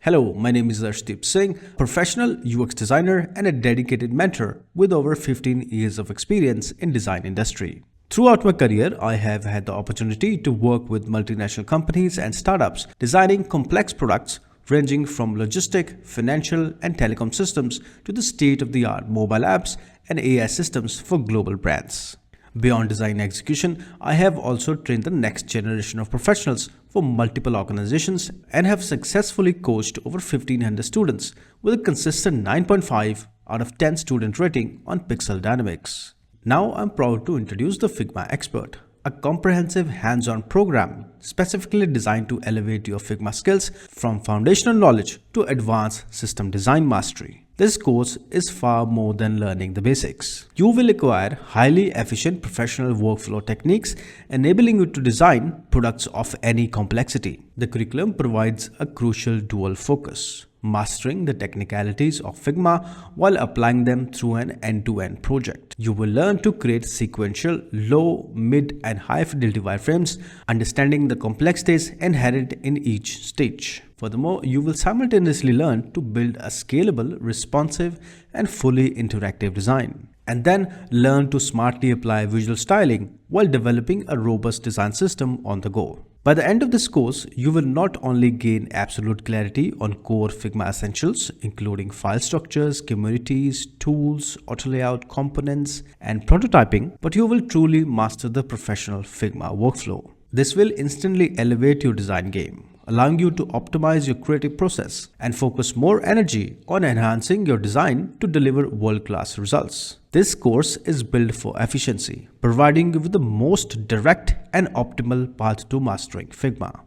Hello, my name is Arshdeep Singh, professional UX designer and a dedicated mentor with over 15 years of experience in design industry. Throughout my career, I have had the opportunity to work with multinational companies and startups designing complex products ranging from logistic, financial, and telecom systems to the state-of-the-art mobile apps and AI systems for global brands. Beyond design execution, I have also trained the next generation of professionals for multiple organizations and have successfully coached over 1,500 students with a consistent 9.5 out of 10 student rating on Pixel Dynamics. Now I'm proud to introduce the Figma Expert, a comprehensive hands-on program specifically designed to elevate your Figma skills from foundational knowledge to advanced system design mastery. This course is far more than learning the basics. You will acquire highly efficient professional workflow techniques, enabling you to design products of any complexity. The curriculum provides a crucial dual focus: mastering the technicalities of Figma while applying them through an end-to-end project. You will learn to create sequential, low, mid, and high fidelity wireframes, understanding the complexities inherent in each stage. Furthermore, you will simultaneously learn to build a scalable, responsive, and fully interactive design, and then learn to smartly apply visual styling while developing a robust design system on the go. By the end of this course, you will not only gain absolute clarity on core Figma essentials, including file structures, communities, tools, auto layout, components, and prototyping, but you will truly master the professional Figma workflow. This will instantly elevate your design game, allowing you to optimize your creative process and focus more energy on enhancing your design to deliver world-class results. This course is built for efficiency, providing you with the most direct and optimal path to mastering Figma.